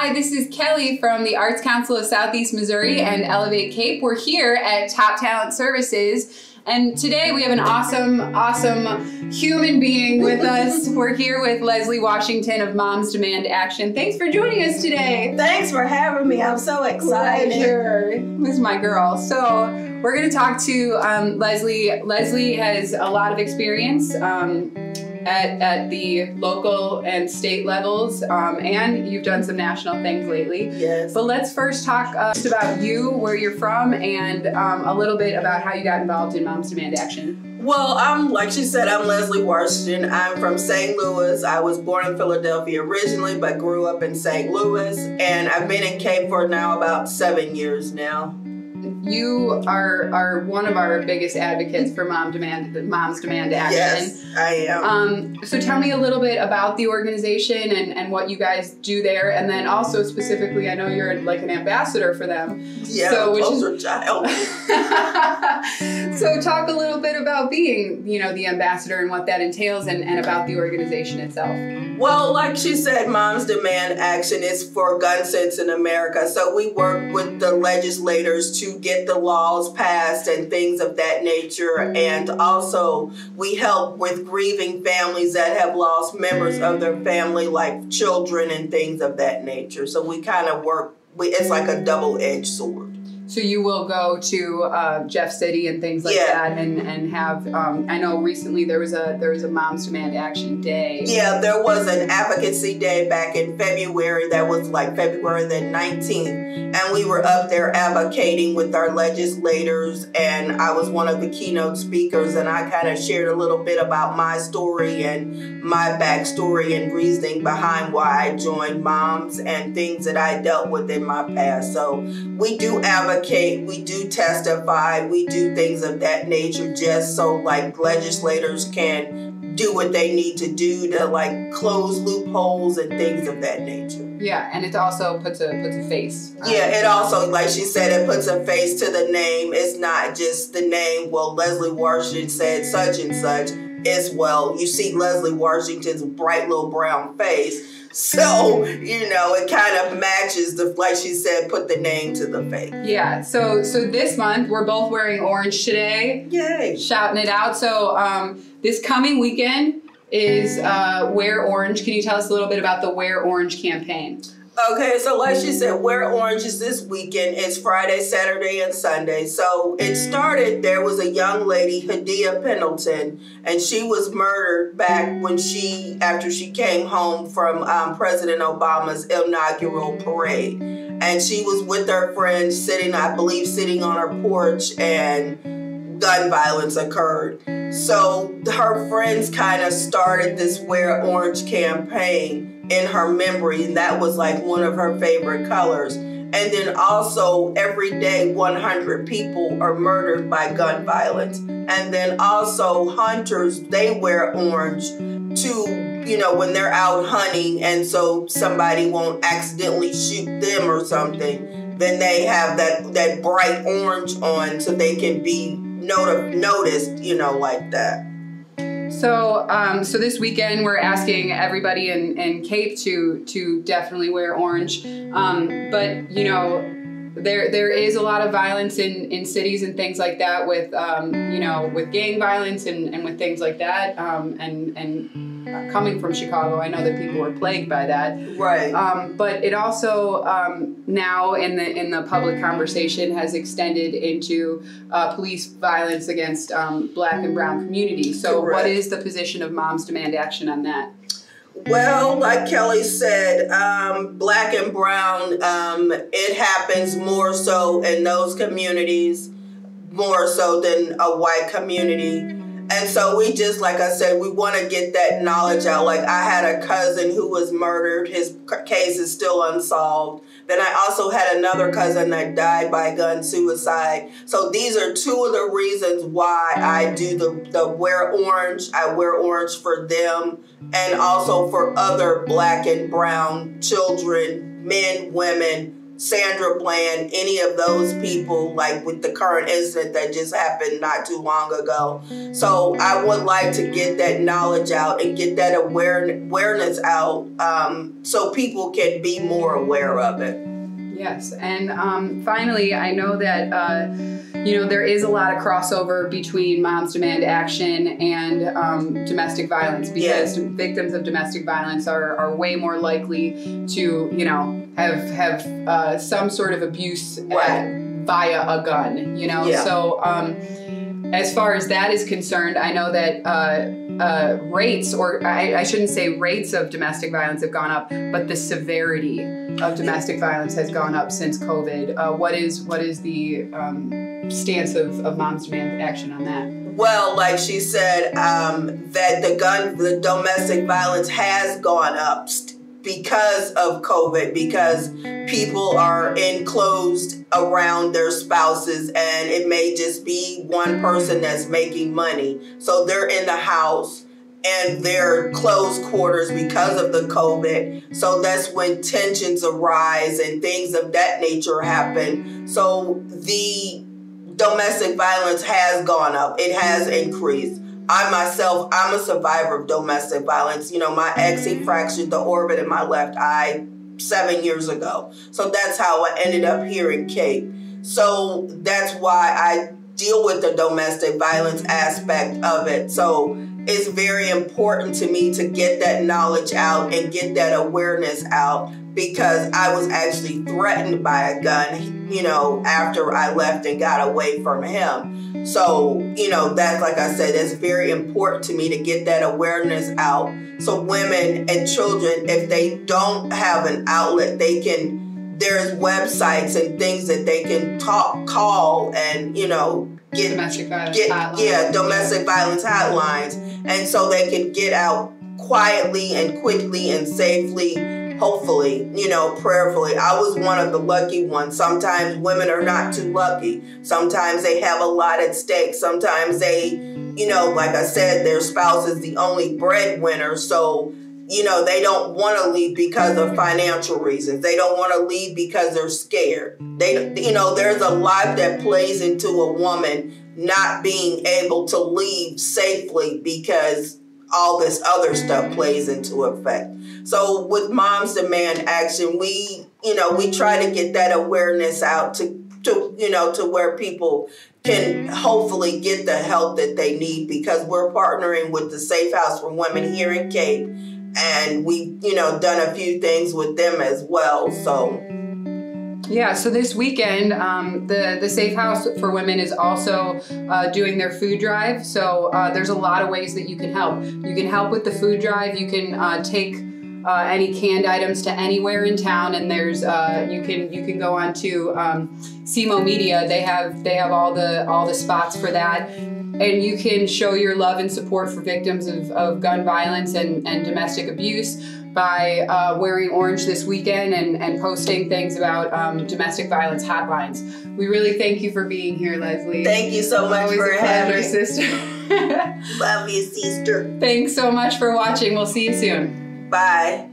Hi, this is Kelly from the Arts Council of Southeast Missouri and Elevate Cape. We're here at Top Talent Services, and today we have an awesome human being with us. We're here with Leslie Washington of Moms Demand Action. Thanks for joining us today. Thanks for having me. I'm so excited. Pleasure. This is my girl. So we're going to talk to Leslie. Leslie has a lot of experience at the local and state levels, and you've done some national things lately. Yes. But let's first talk just about you, where you're from, and a little bit about how you got involved in Moms Demand Action. Well, like she said, I'm Leslie Washington. I'm from St. Louis. I was born in Philadelphia originally, but grew up in St. Louis, and I've been in Cape for now about 7 years now. You are one of our biggest advocates for Moms Demand Action. Yes, I am. So tell me a little bit about the organization and what you guys do there, and then also specifically, I know you're like an ambassador for them. Yeah, so, poster child. So talk a little bit about being, the ambassador and what that entails, and about the organization itself. Well, like she said, Moms Demand Action is for gun sense in America. So we work with the legislators to get the laws passed and things of that nature. And also we help with grieving families that have lost members of their family, like children and things of that nature. So we kind of work, it's like a double-edged sword. So you will go to Jeff City and things like that, and have. I know recently there was a Moms Demand Action Day. Yeah, there was an advocacy day back in February. That was like February the 19th, and we were up there advocating with our legislators. And I was one of the keynote speakers, and I kind of shared a little bit about my story and my backstory and reasoning behind why I joined Moms and things that I dealt with in my past. So we do advocate. We do testify, we do things of that nature just so like legislators can do what they need to do to like close loopholes and things of that nature. Yeah, and it also puts a face. Yeah, it also, like she said, it puts a face to the name. It's not just the name, well, Leslie Washington said such and such. It's, well, you see Leslie Washington's bright little brown face. So, it kind of matches like she said, put the name to the face. Yeah, so this month, we're both wearing orange today. Yay. Shouting it out. So this coming weekend is Wear Orange. Can you tell us a little bit about the Wear Orange campaign? Okay, so like she said, Wear Orange is this weekend. It's Friday, Saturday, and Sunday. So it started, there was a young lady, Hadia Pendleton, and she was murdered back after she came home from President Obama's inaugural parade. And she was with her friends sitting on her porch, and gun violence occurred. So her friends kind of started this Wear Orange campaign in her memory, and that was like one of her favorite colors. And then also every day 100 people are murdered by gun violence. And then also hunters, they wear orange to, when they're out hunting, and so somebody won't accidentally shoot them or something, then they have that bright orange on so they can be noticed, like that. So, so this weekend we're asking everybody in Cape to definitely wear orange. But there is a lot of violence in cities and things like that with with gang violence and with things like that. And coming from Chicago, I know that people were plagued by that. Right. But it also now in the public conversation has extended into police violence against Black and brown communities. So Correct. What is the position of Moms Demand Action on that? Well, like Kelly said, Black and brown, it happens more so in those communities, more so than a white community. And so we just, like I said, we want to get that knowledge out. Like I had a cousin who was murdered. His case is still unsolved. Then I also had another cousin that died by gun suicide. So these are two of the reasons why I do the Wear Orange. I wear orange for them and also for other Black and brown children, men, women, Sandra Bland, any of those people, like with the current incident that just happened not too long ago. So I would like to get that knowledge out and get that awareness out so people can be more aware of it. Yes, and finally, I know that there is a lot of crossover between Moms Demand Action and domestic violence, because victims of domestic violence are way more likely to have some sort of abuse via a gun. So as far as that is concerned, I know that rates, or I shouldn't say rates of domestic violence have gone up, but the severity of domestic violence has gone up since COVID. What is the stance of Moms Demand Action on that? Well, like she said, that the domestic violence has gone up because of COVID, because people are enclosed around their spouses, and it may just be one person that's making money. So they're in the house and they're closed quarters because of the COVID. So that's when tensions arise and things of that nature happen. So the domestic violence has gone up. It has increased. I myself, I'm a survivor of domestic violence. My ex, he fractured the orbit in my left eye 7 years ago. So that's how I ended up here in Cape. So that's why I deal with the domestic violence aspect of it. So it's very important to me to get that knowledge out and get that awareness out, because I was actually threatened by a gun, after I left and got away from him. So, that's, like I said, it's very important to me to get that awareness out. So women and children, if they don't have an outlet, there's websites and things that they can call and, get domestic violence hotlines. Domestic violence hotlines. And so they can get out quietly and quickly and safely, hopefully, prayerfully. I was one of the lucky ones. Sometimes women are not too lucky. Sometimes they have a lot at stake. Sometimes they, like I said, their spouse is the only breadwinner. So, they don't want to leave because of financial reasons. They don't want to leave because they're scared. There's a lot that plays into a woman not being able to leave safely, because all this other stuff plays into effect. So with Moms Demand Action, we try to get that awareness out to where people can hopefully get the help that they need, because we're partnering with the Safe House for Women here in Cape, and we've done a few things with them as well. So yeah, so this weekend, the Safe House for Women is also doing their food drive. So there's a lot of ways that you can help. You can help with the food drive. You can take any canned items to anywhere in town, and there's you can go on to CMO Media. They have all the spots for that. And you can show your love and support for victims of gun violence and domestic abuse by wearing orange this weekend and posting things about domestic violence hotlines. We really thank you for being here, Leslie. Thank you so much for having me. Sister. Love you, sister. Thanks so much for watching. We'll see you soon. Bye.